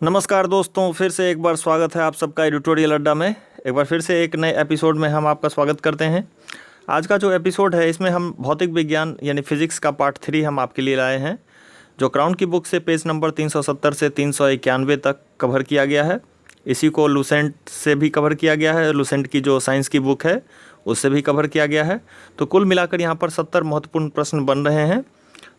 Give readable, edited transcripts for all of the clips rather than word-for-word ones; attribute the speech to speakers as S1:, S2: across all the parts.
S1: नमस्कार दोस्तों, फिर से एक बार स्वागत है आप सबका एडिटोरियल अड्डा में। एक बार फिर से एक नए एपिसोड में हम आपका स्वागत करते हैं। आज का जो एपिसोड है इसमें हम भौतिक विज्ञान यानी फिजिक्स का पार्ट 3 हम आपके लिए लाए हैं, जो क्राउन की बुक से पेज नंबर 370 से 391 तक कवर किया गया है। इसी को लूसेंट से भी कवर किया गया है, लूसेंट की जो साइंस की बुक है उससे भी कवर किया गया है। तो कुल मिलाकर यहाँ पर 70 महत्वपूर्ण प्रश्न बन रहे हैं।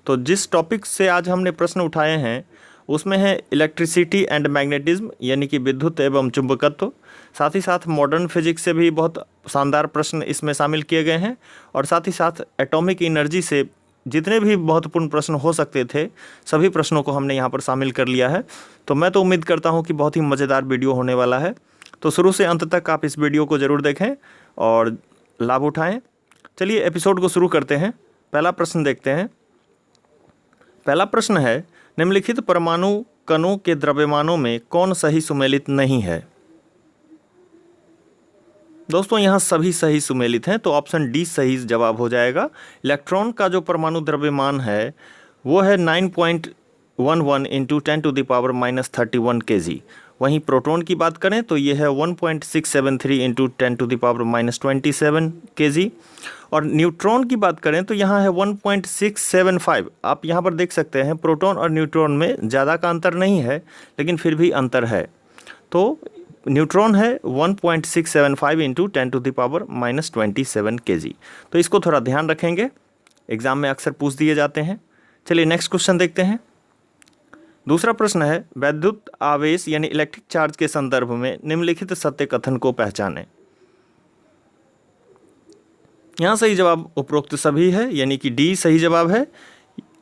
S1: तो जिस टॉपिक से आज हमने प्रश्न उठाए हैं उसमें है इलेक्ट्रिसिटी एंड मैग्नेटिज्म यानी कि विद्युत एवं चुंबकत्व। साथ ही साथ मॉडर्न फिजिक्स से भी बहुत शानदार प्रश्न इसमें शामिल किए गए हैं, और साथ ही साथ एटॉमिक एनर्जी से जितने भी महत्वपूर्ण प्रश्न हो सकते थे सभी प्रश्नों को हमने यहाँ पर शामिल कर लिया है। तो मैं तो उम्मीद करता हूँ कि बहुत ही मज़ेदार वीडियो होने वाला है। तो शुरू से अंत तक आप इस वीडियो को ज़रूर देखें और लाभ उठाएँ। चलिए एपिसोड को शुरू करते हैं। पहला प्रश्न देखते हैं। पहला प्रश्न है, निम्नलिखित परमाणु कणों के द्रव्यमानों में कौन सही सुमेलित नहीं है? दोस्तों यहाँ सभी सही सुमेलित हैं, तो ऑप्शन डी सही जवाब हो जाएगा। इलेक्ट्रॉन का जो परमाणु द्रव्यमान है वो है 9.11 इंटू 10⁻³ kg। वहीं प्रोटॉन की बात करें तो ये है 1.673 इंटू 10⁻27 kg। और न्यूट्रॉन की बात करें तो यहाँ है 1.675। आप यहाँ पर देख सकते हैं प्रोटॉन और न्यूट्रॉन में ज़्यादा का अंतर नहीं है, लेकिन फिर भी अंतर है। तो न्यूट्रॉन है 1.675 इंटू 10⁻27 kg। तो इसको थोड़ा ध्यान रखेंगे, एग्ज़ाम में अक्सर पूछ दिए जाते हैं। चलिए नेक्स्ट क्वेश्चन देखते हैं। दूसरा प्रश्न है, वैद्युत आवेश यानी इलेक्ट्रिक चार्ज के संदर्भ में निम्नलिखित सत्य कथन को पहचानें। यहाँ सही जवाब उपरोक्त सभी है, यानी कि डी सही जवाब है।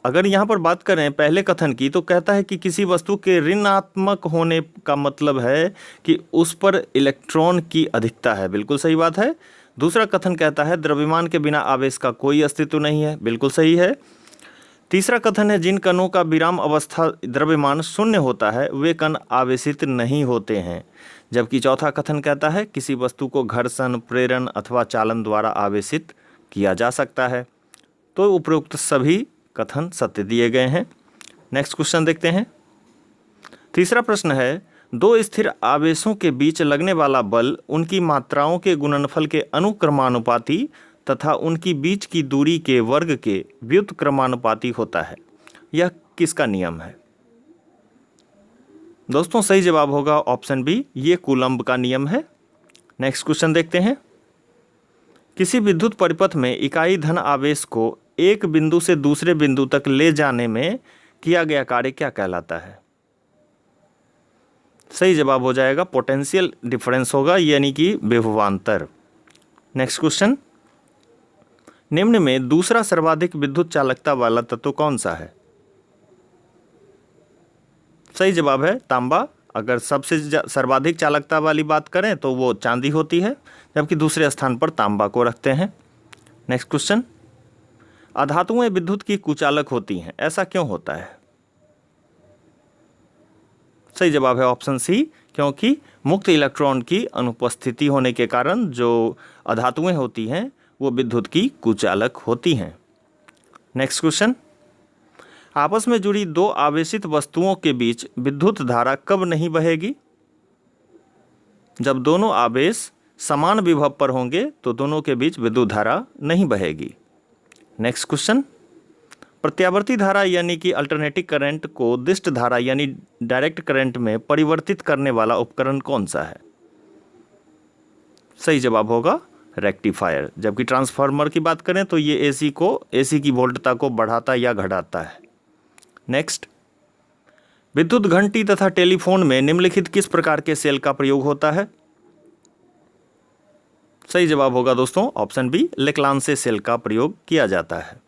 S1: अगर यहाँ पर बात करें पहले कथन की तो कहता है कि किसी वस्तु के ऋणात्मक होने का मतलब है कि उस पर इलेक्ट्रॉन की अधिकता है, बिल्कुल सही बात है। दूसरा कथन कहता है द्रव्यमान के बिना आवेश का कोई अस्तित्व नहीं है, बिल्कुल सही है। तीसरा कथन है जिन कणों का विराम अवस्था द्रव्यमान शून्य होता है वे कण आवेशित नहीं होते हैं। जबकि चौथा कथन कहता है किसी वस्तु को घर्षण, प्रेरण अथवा चालन द्वारा आवेशित किया जा सकता है। तो उपरोक्त सभी कथन सत्य दिए गए हैं। नेक्स्ट क्वेश्चन देखते हैं। तीसरा प्रश्न है, दो स्थिर आवेशों के बीच लगने वाला बल उनकी मात्राओं के गुणनफल के अनुक्रमानुपाती तथा उनकी बीच की दूरी के वर्ग के व्युत्क्रमानुपाती होता है। यह किसका नियम है? दोस्तों सही जवाब होगा ऑप्शन बी, ये कूलम्ब का नियम है। नेक्स्ट क्वेश्चन देखते हैं। किसी विद्युत परिपथ में इकाई धन आवेश को एक बिंदु से दूसरे बिंदु तक ले जाने में किया गया कार्य क्या कहलाता है? सही जवाब हो जाएगा पोटेंशियल डिफरेंस होगा, यानी कि विभवांतर। नेक्स्ट क्वेश्चन, निम्न में दूसरा सर्वाधिक विद्युत चालकता वाला तत्व कौन सा है? सही जवाब है तांबा। अगर सबसे सर्वाधिक चालकता वाली बात करें तो वो चांदी होती है, जबकि दूसरे स्थान पर तांबा को रखते हैं। नेक्स्ट क्वेश्चन, अधातुएं विद्युत की कुचालक होती हैं, ऐसा क्यों होता है? सही जवाब है ऑप्शन सी, क्योंकि मुक्त इलेक्ट्रॉन की अनुपस्थिति होने के कारण जो अधातुएं होती हैं वो विद्युत की कुचालक होती हैं। नेक्स्ट क्वेश्चन, आपस में जुड़ी दो आवेशित वस्तुओं के बीच विद्युत धारा कब नहीं बहेगी? जब दोनों आवेश समान विभव पर होंगे तो दोनों के बीच विद्युत धारा नहीं बहेगी। नेक्स्ट क्वेश्चन, प्रत्यावर्ती धारा यानी कि अल्टरनेटिंग करंट को दिष्ट धारा यानी डायरेक्ट करंट में परिवर्तित करने वाला उपकरण कौन सा है? सही जवाब होगा रेक्टिफायर। जबकि ट्रांसफार्मर की बात करें तो ये एसी की वोल्टता को बढ़ाता या घटाता है। नेक्स्ट, विद्युत घंटी तथा टेलीफोन में निम्नलिखित किस प्रकार के सेल का प्रयोग होता है? सही जवाब होगा दोस्तों ऑप्शन बी, लेक्लांसे सेल का प्रयोग किया जाता है।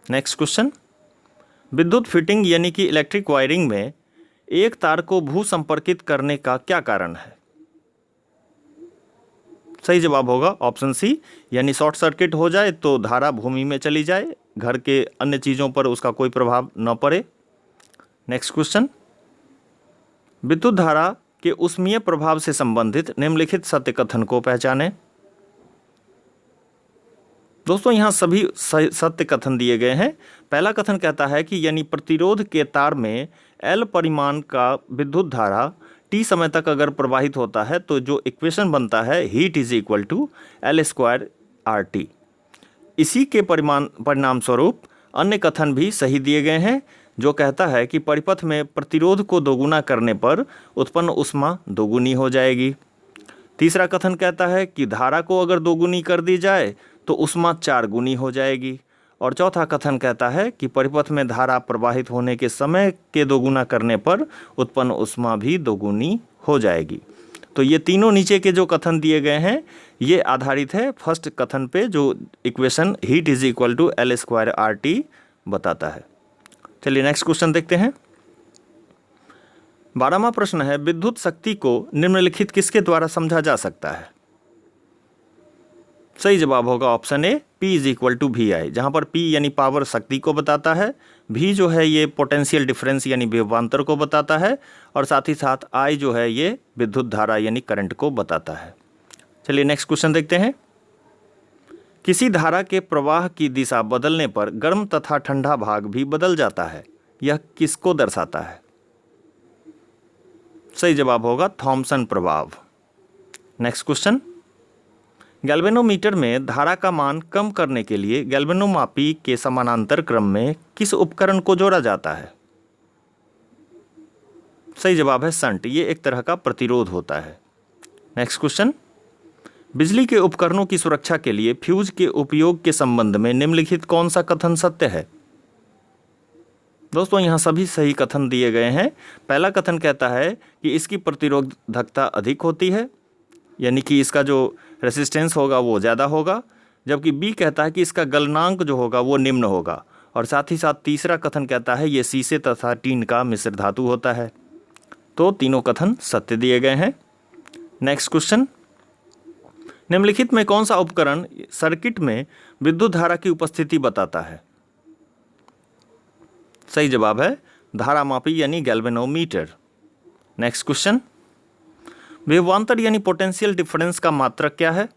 S1: नेक्स्ट क्वेश्चन, विद्युत फिटिंग यानी कि इलेक्ट्रिक वायरिंग में एक तार को भू संपर्कित करने का क्या कारण है? सही जवाब होगा ऑप्शन सी, यानी शॉर्ट सर्किट हो जाए तो धारा भूमि में चली जाए, घर के अन्य चीज़ों पर उसका कोई प्रभाव न पड़े। नेक्स्ट क्वेश्चन, विद्युत धारा के ऊष्मीय प्रभाव से संबंधित निम्नलिखित सत्य कथन को पहचानें। दोस्तों यहाँ सभी सत्य कथन दिए गए हैं। पहला कथन कहता है कि यानी प्रतिरोध के तार में L परिमाण का विद्युत धारा T समय तक अगर प्रवाहित होता है तो जो इक्वेशन बनता है heat is equal to L² RT। इसी के परिणाम स्वरूप अन्य कथन भी सही दिए गए हैं, जो कहता है कि परिपथ में प्रतिरोध को दोगुना करने पर उत्पन्न ऊष्मा दोगुनी हो जाएगी। तीसरा कथन कहता है कि धारा को अगर दोगुनी कर दी जाए तो ऊष्मा 4 गुनी हो जाएगी। और चौथा कथन कहता है कि परिपथ में धारा प्रवाहित होने के समय के दोगुना करने पर उत्पन्न ऊष्मा भी दोगुनी हो जाएगी। तो ये तीनों नीचे के जो कथन दिए गए हैं ये आधारित है फर्स्ट कथन पे, जो equation heat is equal to L² RT बताता है। चलिए नेक्स्ट क्वेश्चन देखते हैं। 12वां प्रश्न है, विद्युत शक्ति को निम्नलिखित किसके द्वारा समझा जा सकता है? सही जवाब होगा option A, P is equal to VI, जहाँ पर P यानी पावर शक्ति को बताता है, V जो है ये पोटेंशियल डिफरेंस यानी विभवांतर को बताता है, और साथ ही साथ I जो है ये विद्युत धारा यानी करंट को बताता है। चलिए नेक्स्ट क्वेश्चन देखते हैं। किसी धारा के प्रवाह की दिशा बदलने पर गर्म तथा ठंडा भाग भी बदल जाता है, यह किसको दर्शाता है? सही जवाब होगा थॉमसन प्रभाव। नेक्स्ट क्वेश्चन, गैल्वेनोमीटर में धारा का मान कम करने के लिए गैल्वेनोमापी के समानांतर क्रम में किस उपकरण को जोड़ा जाता है? सही जवाब है शंट, ये एक तरह का प्रतिरोध होता है। नेक्स्ट क्वेश्चन, बिजली के उपकरणों की सुरक्षा के लिए फ्यूज के उपयोग के संबंध में निम्नलिखित कौन सा कथन सत्य है? दोस्तों यहाँ सभी सही कथन दिए गए हैं। पहला कथन कहता है कि इसकी प्रतिरोधकता अधिक होती है, यानी कि इसका जो रेसिस्टेंस होगा वो ज़्यादा होगा, जबकि बी कहता है कि इसका गलनांक जो होगा वो निम्न होगा, और साथ ही साथ तीसरा कथन कहता है ये शीशे तथा टीन का मिश्र धातु होता है। तो तीनों कथन सत्य दिए गए हैं। नेक्स्ट क्वेश्चन, निम्नलिखित में कौन सा उपकरण सर्किट में विद्युत धारा की उपस्थिति बताता है? सही जवाब है धारामापी यानी गैल्वेनोमीटर। नेक्स्ट क्वेश्चन, विभवांतर यानी पोटेंशियल डिफरेंस का मात्रक क्या है?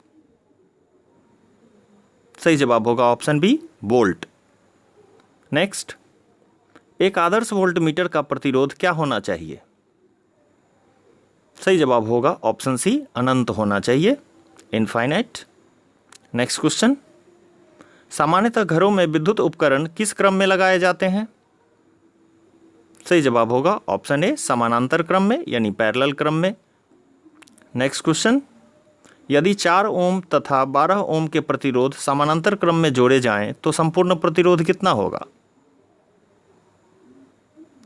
S1: सही जवाब होगा ऑप्शन बी, वोल्ट। नेक्स्ट, एक आदर्श वोल्टमीटर का प्रतिरोध क्या होना चाहिए? सही जवाब होगा ऑप्शन सी, अनंत होना चाहिए, इनफाइनाइट। नेक्स्ट क्वेश्चन, सामान्यतः घरों में विद्युत उपकरण किस क्रम में लगाए जाते हैं? सही जवाब होगा ऑप्शन ए, समानांतर क्रम में यानी पैरेलल क्रम में। नेक्स्ट क्वेश्चन, यदि 4 ओम तथा 12 ओम के प्रतिरोध समानांतर क्रम में जोड़े जाएं तो संपूर्ण प्रतिरोध कितना होगा?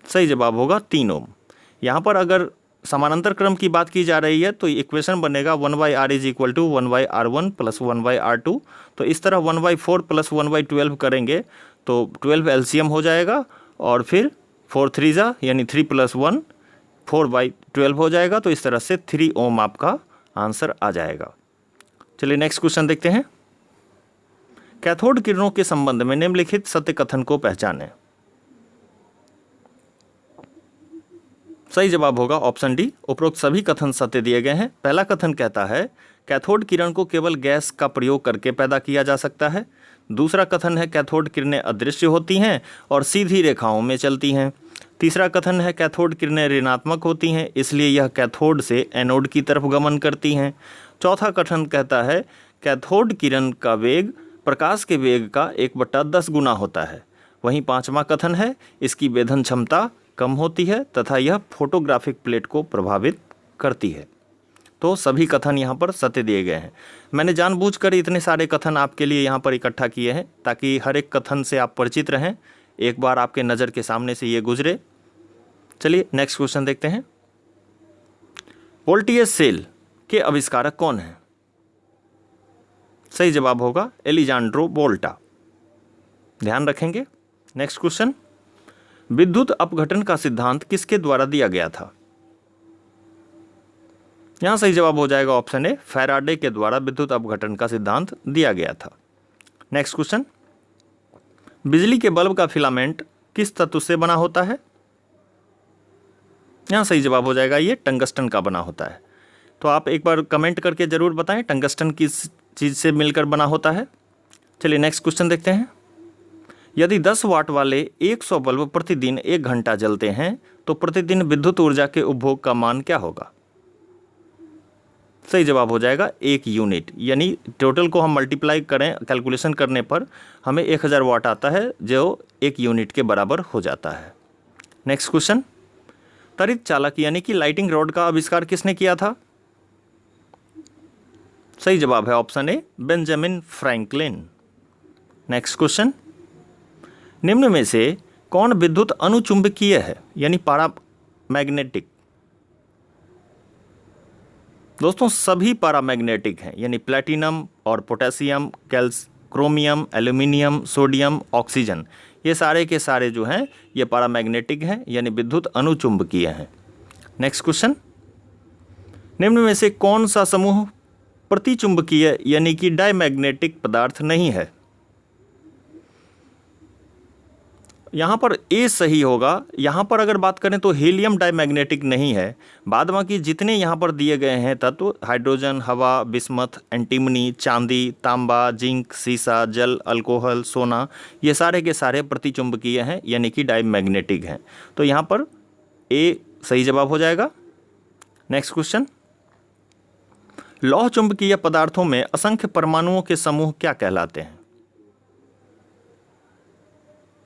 S1: सही जवाब होगा 3 ओम। यहाँ पर अगर समानांतर क्रम की बात की जा रही है तो इक्वेशन बनेगा 1/R is equal to 1/R1 plus 1/R2। तो इस तरह 1/4 प्लस 1/12 करेंगे तो 12 LCM हो जाएगा, और फिर 4 3 यानी 3 + 1 4/12 हो जाएगा। तो इस तरह से 3 ओम आपका आंसर आ जाएगा। चलिए नेक्स्ट क्वेश्चन देखते हैं। कैथोड किरणों के संबंध में निम्नलिखित सत्य कथन को पहचानें। सही जवाब होगा ऑप्शन डी, उपरोक्त सभी कथन सत्य दिए गए हैं। पहला कथन कहता है कैथोड किरण को केवल गैस का प्रयोग करके पैदा किया जा सकता है। दूसरा कथन है कैथोड किरणें अदृश्य होती हैं और सीधी रेखाओं में चलती हैं। तीसरा कथन है कैथोड किरणें ऋणात्मक होती हैं, इसलिए यह कैथोड से एनोड की तरफ गमन करती हैं। चौथा कथन कहता है कैथोड किरण का वेग प्रकाश के वेग का 1/10 गुना होता है। वहीं पांचवा कथन है इसकी वेधन क्षमता कम होती है तथा यह फोटोग्राफिक प्लेट को प्रभावित करती है। तो सभी कथन यहाँ पर सत्य दिए गए हैं। मैंने जानबूझकर इतने सारे कथन आपके लिए यहाँ पर इकट्ठा किए हैं ताकि हर एक कथन से आप परिचित रहें, एक बार आपके नज़र के सामने से ये गुजरे। चलिए नेक्स्ट क्वेश्चन देखते हैं। वोल्टेज सेल के आविष्कारक कौन हैं? सही जवाब होगा एलिजांड्रो वोल्टा, ध्यान रखेंगे। नेक्स्ट क्वेश्चन, विद्युत अपघटन का सिद्धांत किसके द्वारा दिया गया था? यहां सही जवाब हो जाएगा ऑप्शन ए, फैराडे के द्वारा विद्युत अपघटन का सिद्धांत दिया गया था। नेक्स्ट क्वेश्चन, बिजली के बल्ब का फिलामेंट किस तत्व से बना होता है? यहां सही जवाब हो जाएगा ये टंगस्टन का बना होता है। तो आप एक बार कमेंट करके जरूर बताएं टंगस्टन किस चीज़ से मिलकर बना होता है। चलिए नेक्स्ट क्वेश्चन देखते हैं। यदि 10 वाट वाले 100 बल्ब प्रतिदिन 1 घंटा जलते हैं तो प्रतिदिन विद्युत ऊर्जा के उपभोग का मान क्या होगा? सही जवाब हो जाएगा 1 यूनिट, यानी टोटल को हम मल्टीप्लाई करें कैलकुलेशन करने पर हमें 1000 वाट आता है जो 1 यूनिट के बराबर हो जाता है। नेक्स्ट क्वेश्चन, त्वरित चालक यानी कि लाइटिंग रॉड का आविष्कार किसने किया था? सही जवाब है option A, Benjamin Franklin. Next question, निम्न में से कौन विद्युत अनुचुंबकीय है यानी पैरामैग्नेटिक? दोस्तों सभी पैरामैग्नेटिक हैं, यानी प्लैटिनम और potassium, chromium, aluminium, sodium, oxygen, ये सारे के सारे जो हैं ये पैरामैग्नेटिक हैं यानी विद्युत अनुचुंबकीय हैं। नेक्स्ट क्वेश्चन, निम्न में से कौन सा समूह प्रतिचुंबकीय यानी कि डायमैग्नेटिक पदार्थ नहीं है? यहाँ पर ए सही होगा। यहाँ पर अगर बात करें तो हीलियम डायमैग्नेटिक नहीं है। बाद बाकी जितने यहाँ पर दिए गए हैं तत्व, हाइड्रोजन, हवा, बिस्मथ, एंटीमनी, चांदी, तांबा, जिंक, सीसा, जल, अल्कोहल, सोना, ये सारे के सारे प्रतिचुंबकीय हैं यानी कि डायमैग्नेटिक हैं। तो यहाँ पर ए सही जवाब हो जाएगा। नेक्स्ट क्वेश्चन, लौह चुंबकीय पदार्थों में असंख्य परमाणुओं के समूह क्या कहलाते हैं?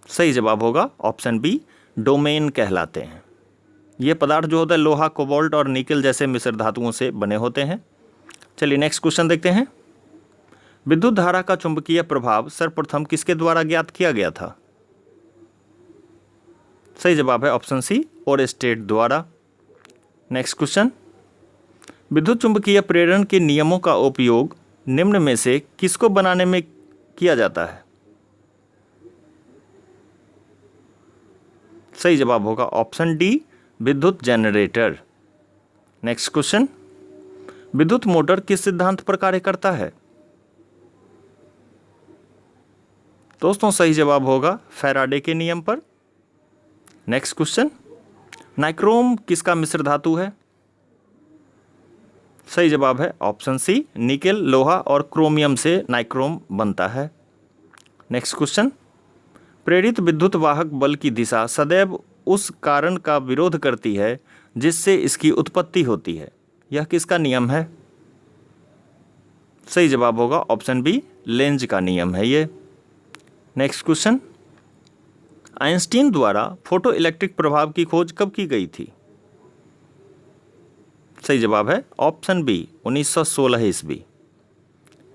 S1: सही जवाब होगा ऑप्शन बी, डोमेन कहलाते हैं। ये पदार्थ जो होता है लोहा, कोबाल्ट और निकल जैसे मिश्र धातुओं से बने होते हैं। चलिए नेक्स्ट क्वेश्चन देखते हैं। विद्युत धारा का चुंबकीय प्रभाव सर्वप्रथम किसके द्वारा ज्ञात किया गया था? सही जवाब है ऑप्शन सी, ओरस्टेड द्वारा। नेक्स्ट क्वेश्चन, विद्युत चुंबकीय प्रेरण के नियमों का उपयोग निम्न में से किसको बनाने में किया जाता है? सही जवाब होगा ऑप्शन डी, विद्युत जनरेटर। नेक्स्ट क्वेश्चन, विद्युत मोटर किस सिद्धांत पर कार्य करता है? दोस्तों सही जवाब होगा फैराडे के नियम पर। नेक्स्ट क्वेश्चन, नाइक्रोम किसका मिश्र धातु है? सही जवाब है ऑप्शन सी, निकेल, लोहा और क्रोमियम से नाइक्रोम बनता है। नेक्स्ट क्वेश्चन, प्रेरित विद्युत वाहक बल की दिशा सदैव उस कारण का विरोध करती है जिससे इसकी उत्पत्ति होती है, यह किसका नियम है? सही जवाब होगा ऑप्शन बी, लेंज का नियम है ये। नेक्स्ट क्वेश्चन, आइंस्टीन द्वारा फोटो इलेक्ट्रिक प्रभाव की खोज कब की गई थी? सही जवाब है ऑप्शन बी, 1916 ईस्वी।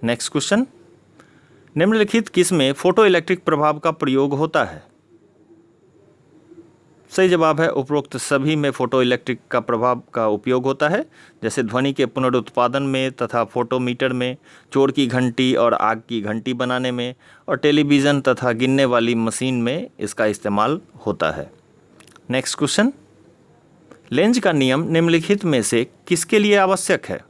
S1: नेक्स्ट क्वेश्चन, निम्नलिखित किस में फोटो इलेक्ट्रिक प्रभाव का प्रयोग होता है? सही जवाब है उपरोक्त सभी में फोटो इलेक्ट्रिक का प्रभाव का उपयोग होता है, जैसे ध्वनि के पुनरुत्पादन में तथा फोटोमीटर में, चोर की घंटी और आग की घंटी बनाने में, और टेलीविज़न तथा गिनने वाली मशीन में इसका इस्तेमाल होता है। नेक्स्ट क्वेश्चन, लेंज का नियम निम्नलिखित में से किसके लिए आवश्यक है?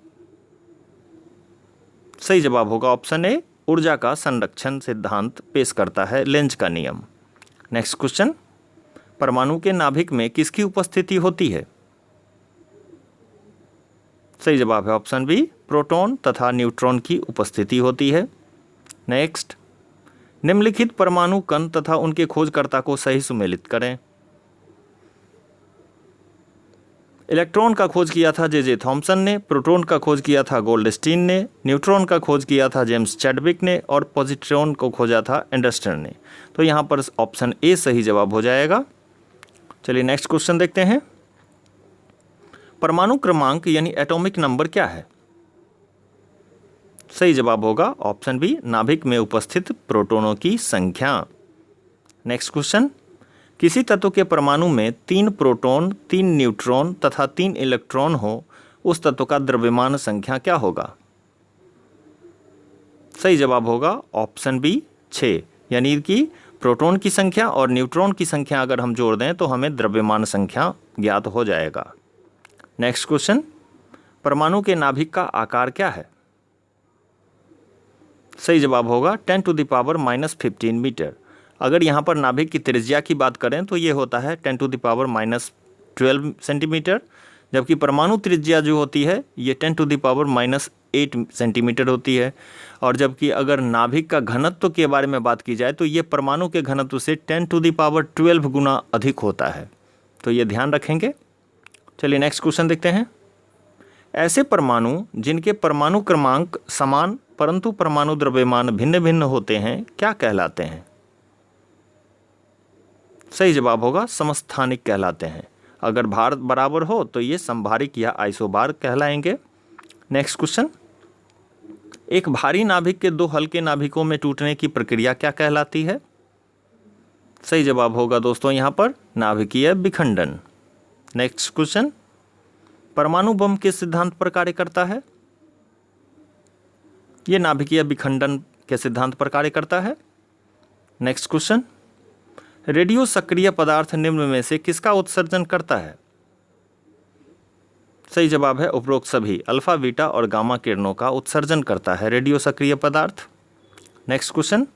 S1: सही जवाब होगा ऑप्शन ए, ऊर्जा का संरक्षण सिद्धांत पेश करता है लेंज का नियम। नेक्स्ट क्वेश्चन, परमाणु के नाभिक में किसकी उपस्थिति होती है? सही जवाब है ऑप्शन बी, प्रोटॉन तथा न्यूट्रॉन की उपस्थिति होती है। नेक्स्ट, निम्नलिखित परमाणु कण तथा उनके खोजकर्ता को सही सुमेलित करें। इलेक्ट्रॉन का खोज किया था जे थॉमसन ने, प्रोटॉन का खोज किया था गोल्डस्टीन ने, न्यूट्रॉन का खोज किया था जेम्स चैडविक ने, और पॉजिट्रॉन को खोजा था एंडरसन ने। तो यहाँ पर ऑप्शन ए सही जवाब हो जाएगा। चलिए नेक्स्ट क्वेश्चन देखते हैं। परमाणु क्रमांक यानी एटॉमिक नंबर क्या है? सही जवाब होगा ऑप्शन बी, नाभिक में उपस्थित प्रोटॉनों की संख्या। नेक्स्ट क्वेश्चन, किसी तत्व के परमाणु में 3 प्रोटॉन, 3 न्यूट्रॉन तथा 3 इलेक्ट्रॉन हो, उस तत्व का द्रव्यमान संख्या क्या होगा? सही जवाब होगा ऑप्शन बी, 6, यानी कि प्रोटॉन की संख्या और न्यूट्रॉन की संख्या अगर हम जोड़ दें तो हमें द्रव्यमान संख्या ज्ञात हो जाएगा। नेक्स्ट क्वेश्चन, परमाणु के नाभिक का आकार क्या है? सही जवाब होगा 10⁻⁻15 मीटर। अगर यहाँ पर नाभिक की त्रिज्या की बात करें तो ये होता है 10⁻12 सेंटीमीटर, जबकि परमाणु त्रिज्या जो होती है ये 10⁻⁻ 8 सेंटीमीटर होती है। और जबकि अगर नाभिक का घनत्व के बारे में बात की जाए तो ये परमाणु के घनत्व से 10⁻12 गुना अधिक होता है। तो ये ध्यान रखेंगे। चलिए नेक्स्ट क्वेश्चन देखते हैं। ऐसे परमाणु जिनके परमाणु क्रमांक समान परंतु परमाणु द्रव्यमान भिन्न भिन्न होते हैं क्या कहलाते हैं? सही जवाब होगा समस्थानिक कहलाते हैं। अगर भार बराबर हो तो ये समभारिक या आइसोबार कहलाएंगे। नेक्स्ट क्वेश्चन, एक भारी नाभिक के दो हल्के नाभिकों में टूटने की प्रक्रिया क्या कहलाती है? सही जवाब होगा दोस्तों यहाँ पर नाभिकीय विखंडन। नेक्स्ट क्वेश्चन, परमाणु बम किस सिद्धांत पर कार्य करता है? ये नाभिकीय विखंडन के सिद्धांत पर कार्य करता है। नेक्स्ट क्वेश्चन, रेडियो सक्रिय पदार्थ निम्न में से किसका उत्सर्जन करता है? सही जवाब है उपरोक्त सभी अल्फा, बीटा और गामा किरणों का उत्सर्जन करता है रेडियो सक्रिय पदार्थ। नेक्स्ट क्वेश्चन,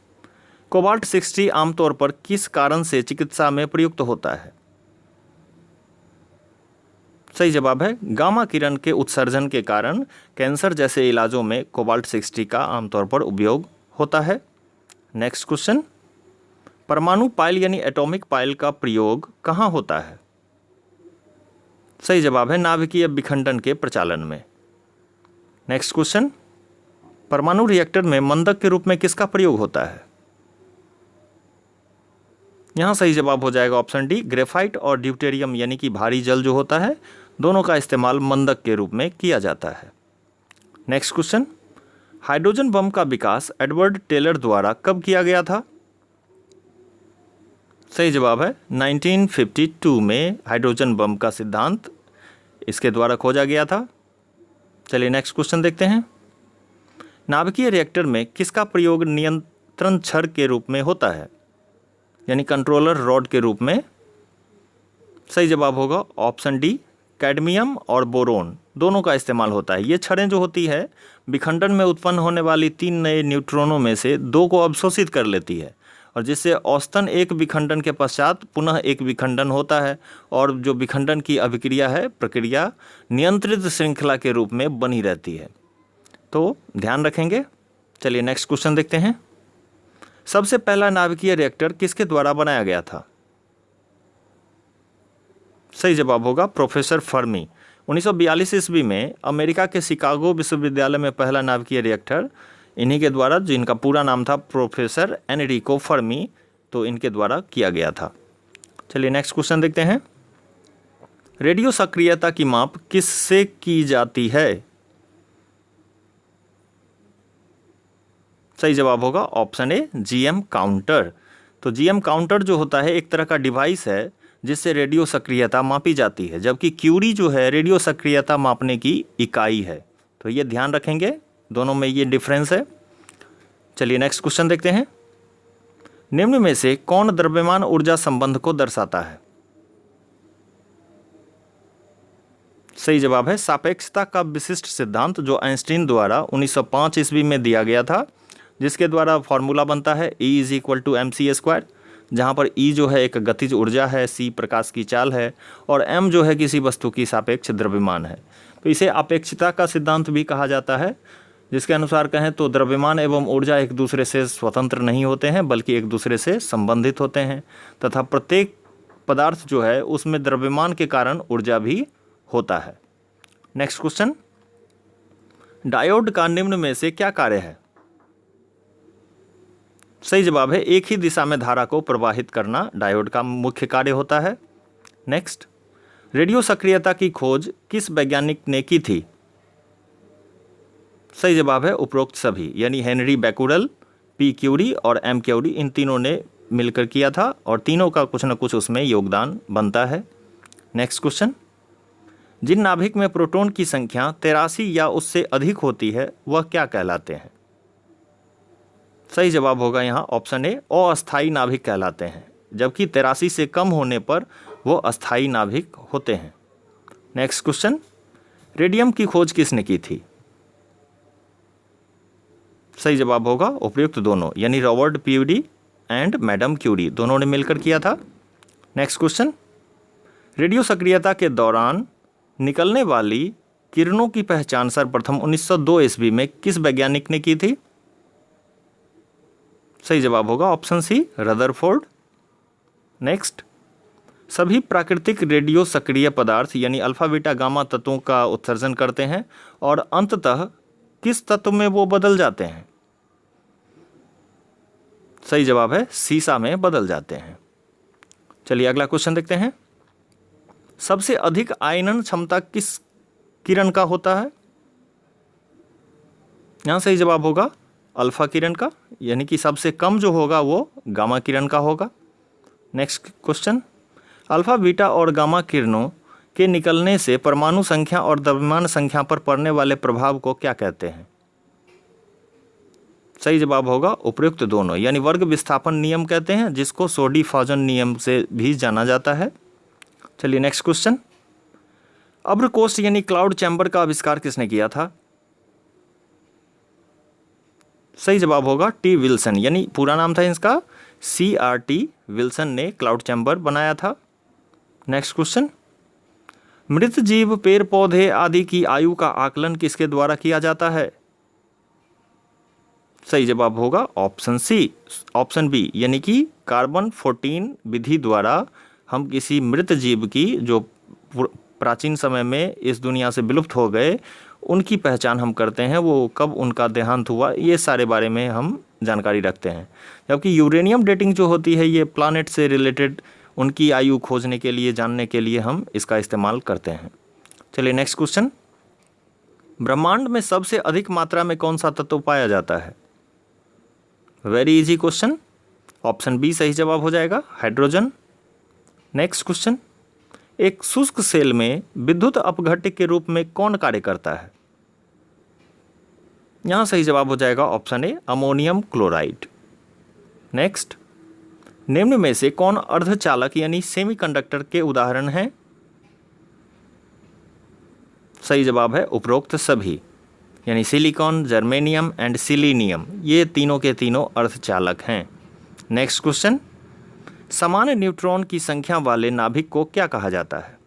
S1: कोबाल्ट 60 आमतौर पर किस कारण से चिकित्सा में प्रयुक्त होता है? सही जवाब है गामा किरण के उत्सर्जन के कारण कैंसर जैसे इलाजों में कोबाल्ट 60 का आमतौर पर उपयोग होता है। नेक्स्ट क्वेश्चन, परमाणु पाइल यानी एटॉमिक पाइल का प्रयोग कहाँ होता है? सही जवाब है नाभिकीय विखंडन के प्रचालन में। नेक्स्ट क्वेश्चन, परमाणु रिएक्टर में मंदक के रूप में किसका प्रयोग होता है? यहाँ सही जवाब हो जाएगा ऑप्शन डी, ग्रेफाइट और ड्यूटेरियम यानी कि भारी जल जो होता है दोनों का इस्तेमाल मंदक के रूप में किया जाता है। नेक्स्ट क्वेश्चन, हाइड्रोजन बम का विकास एडवर्ड टेलर द्वारा कब किया गया था? सही जवाब है 1952 में हाइड्रोजन बम का सिद्धांत इसके द्वारा खोजा गया था। चलिए नेक्स्ट क्वेश्चन देखते हैं। नाभिकीय रिएक्टर में किसका प्रयोग नियंत्रण छड़ के रूप में होता है, यानी कंट्रोलर रॉड के रूप में? सही जवाब होगा ऑप्शन डी, कैडमियम और बोरोन दोनों का इस्तेमाल होता है। ये छड़ें जो होती है विखंडन में उत्पन्न होने वाली 3 नए न्यूट्रॉनों में से 2 को अवशोषित कर लेती है और जिससे औसतन एक विखंडन के पश्चात पुनः एक विखंडन होता है और जो विखंडन की अभिक्रिया है प्रक्रिया नियंत्रित श्रृंखला के रूप में बनी रहती है। तो ध्यान रखेंगे। चलिए नेक्स्ट क्वेश्चन देखते हैं। सबसे पहला नाभिकीय रिएक्टर किसके द्वारा बनाया गया था? सही जवाब होगा प्रोफेसर फर्मी। 1942 ईस्वी में अमेरिका के शिकागो विश्वविद्यालय में पहला नाभिकीय रिएक्टर इन्हीं के द्वारा, जिनका पूरा नाम था प्रोफेसर एनरिको फर्मी, तो इनके द्वारा किया गया था। चलिए नेक्स्ट क्वेश्चन देखते हैं। रेडियो सक्रियता की माप किससे की जाती है? सही जवाब होगा ऑप्शन ए, जीएम काउंटर। तो जीएम काउंटर जो होता है एक तरह का डिवाइस है जिससे रेडियो सक्रियता मापी जाती है, जबकि क्यूरी जो है रेडियो सक्रियता मापने की इकाई है। तो ये ध्यान रखेंगे, दोनों में ये डिफरेंस है। चलिए नेक्स्ट क्वेश्चन देखते हैं। निम्न में से कौन द्रव्यमान ऊर्जा संबंध को दर्शाता है? सही जवाब है सापेक्षता का विशिष्ट सिद्धांत, जो आइंस्टीन द्वारा 1905 ईस्वी में दिया गया था, जिसके द्वारा फॉर्मूला बनता है E = mc², जहाँ पर E जो है एक गतिज ऊर्जा है, C प्रकाश की चाल है और m जो है किसी वस्तु की सापेक्ष द्रव्यमान है। तो इसे अपेक्षता का सिद्धांत भी कहा जाता है, जिसके अनुसार कहें तो द्रव्यमान एवं ऊर्जा एक दूसरे से स्वतंत्र नहीं होते हैं बल्कि एक दूसरे से संबंधित होते हैं तथा प्रत्येक पदार्थ जो है उसमें द्रव्यमान के कारण ऊर्जा भी होता है। नेक्स्ट क्वेश्चन, डायोड का निम्न में से क्या कार्य है? सही जवाब है एक ही दिशा में धारा को प्रवाहित करना डायोड का मुख्य कार्य होता है। नेक्स्ट, रेडियो सक्रियता की खोज किस वैज्ञानिक ने की थी? सही जवाब है उपरोक्त सभी, यानी हेनरी बैकुरल, पी क्यूरी और एम क्यूरी, इन तीनों ने मिलकर किया था और तीनों का कुछ न कुछ उसमें योगदान बनता है। नेक्स्ट क्वेश्चन, जिन नाभिक में प्रोटॉन की संख्या 83 या उससे अधिक होती है वह क्या कहलाते हैं? सही जवाब होगा यहाँ ऑप्शन ए, अस्थायी नाभिक कहलाते हैं, जबकि 83 से कम होने पर वो अस्थायी नाभिक होते हैं। नेक्स्ट क्वेश्चन, रेडियम की खोज किसने की थी? सही जवाब होगा उपयुक्त दोनों, यानी Robert Pierre and madam Curie, दोनों ने मिलकर किया था। नेक्स्ट क्वेश्चन, रेडियो सक्रियता के दौरान निकलने वाली किरणों की पहचान सर्वप्रथम 1902 ईस्वी में किस वैज्ञानिक ने की थी? सही जवाब होगा ऑप्शन सी, रदरफोर्ड। नेक्स्ट, सभी प्राकृतिक रेडियो सक्रिय पदार्थ यानी अल्फा बीटा गामा तत्वों का उत्सर्जन करते हैं और अंततः किस तत्व में वो बदल जाते हैं? सही जवाब है सीसा में बदल जाते हैं। चलिए अगला क्वेश्चन देखते हैं। सबसे अधिक आयनन क्षमता किस किरण का होता है? यहां सही जवाब होगा अल्फा किरण का, यानी कि सबसे कम जो होगा वो गामा किरण का होगा। नेक्स्ट क्वेश्चन, अल्फा बीटा और गामा किरणों के निकलने से परमाणु संख्या और द्रव्यमान संख्या पर पड़ने वाले प्रभाव को क्या कहते हैं? सही जवाब होगा उपयुक्त दोनों, यानी वर्ग विस्थापन नियम कहते हैं, जिसको सोडी फॉजन नियम से भी जाना जाता है। चलिए नेक्स्ट क्वेश्चन, अब्रकोष्ठ यानी क्लाउड चैम्बर का आविष्कार किसने किया था? सही जवाब होगा टी विल्सन, यानी पूरा नाम था इसका CRT विल्सन ने क्लाउड चैम्बर बनाया था। नेक्स्ट क्वेश्चन, मृत जीव पेड़ पौधे आदि की आयु का आकलन किसके द्वारा किया जाता है? सही जवाब होगा ऑप्शन बी, यानी कि कार्बन 14 विधि द्वारा हम किसी मृत जीव की जो प्राचीन समय में इस दुनिया से विलुप्त हो गए उनकी पहचान हम करते हैं, वो कब उनका देहांत हुआ, ये सारे बारे में हम जानकारी रखते हैं। जबकि यूरेनियम डेटिंग जो होती है ये प्लैनेट से रिलेटेड उनकी आयु खोजने के लिए, जानने के लिए हम इसका इस्तेमाल करते हैं। चलिए नेक्स्ट क्वेश्चन, ब्रह्मांड में सबसे अधिक मात्रा में कौन सा तत्व पाया जाता है? Very easy question, option B सही जवाब हो जाएगा, हाइड्रोजन। नेक्स्ट क्वेश्चन, एक शुष्क सेल में विद्युत अपघट्य के रूप में कौन कार्य करता है? यहां सही जवाब हो जाएगा option A, ammonium chloride. Next, निम्न में से कौन अर्धचालक यानी सेमीकंडक्टर के उदाहरण हैं? सही जवाब है उपरोक्त सभी, यानी सिलिकॉन, जर्मेनियम एंड सिलीनियम, ये तीनों के तीनों अर्धचालक हैं। नेक्स्ट क्वेश्चन, समान न्यूट्रॉन की संख्या वाले नाभिक को क्या कहा जाता है?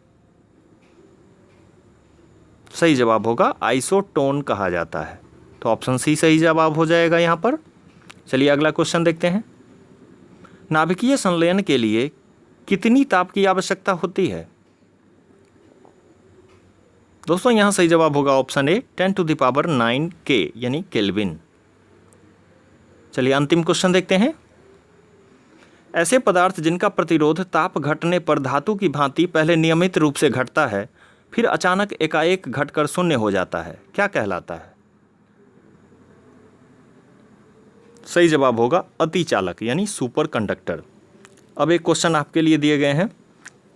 S1: सही जवाब होगा आइसोटोन कहा जाता है, तो ऑप्शन सी सही जवाब हो जाएगा यहां पर। चलिए अगला क्वेश्चन देखते हैं। नाभिकीय संलयन के लिए कितनी ताप की आवश्यकता होती है? दोस्तों यहां सही जवाब होगा ऑप्शन ए, 10⁹ K यानी केल्विन। चलिए अंतिम क्वेश्चन देखते हैं। ऐसे पदार्थ जिनका प्रतिरोध ताप घटने पर धातु की भांति पहले नियमित रूप से घटता है, फिर अचानक एकाएक घटकर शून्य हो जाता है, क्या कहलाता है? सही जवाब होगा अतिचालक यानी सुपर कंडक्टर। अब एक क्वेश्चन आपके लिए दिए गए हैं,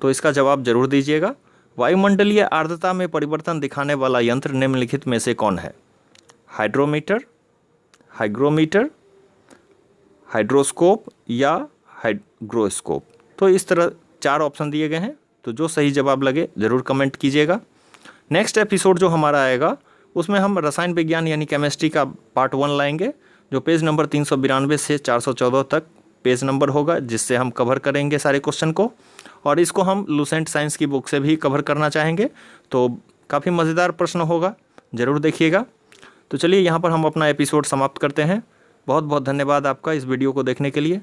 S1: तो इसका जवाब जरूर दीजिएगा। वायुमंडलीय आर्द्रता में परिवर्तन दिखाने वाला यंत्र निम्नलिखित में से कौन है? हाइड्रोमीटर, हाइग्रोमीटर, हाइड्रोस्कोप या हाइग्रोस्कोप। तो इस तरह 4 ऑप्शन दिए गए हैं, तो जो सही जवाब लगे ज़रूर कमेंट कीजिएगा। नेक्स्ट एपिसोड जो हमारा आएगा उसमें हम रसायन विज्ञान यानी केमिस्ट्री का पार्ट 1 लाएंगे, जो पेज नंबर 392 से 414 तक पेज नंबर होगा, जिससे हम कवर करेंगे सारे क्वेश्चन को, और इसको हम लुसेंट साइंस की बुक से भी कवर करना चाहेंगे, तो काफ़ी मज़ेदार प्रश्न होगा, ज़रूर देखिएगा। तो चलिए यहाँ पर हम अपना एपिसोड समाप्त करते हैं। बहुत बहुत धन्यवाद आपका इस वीडियो को देखने के लिए।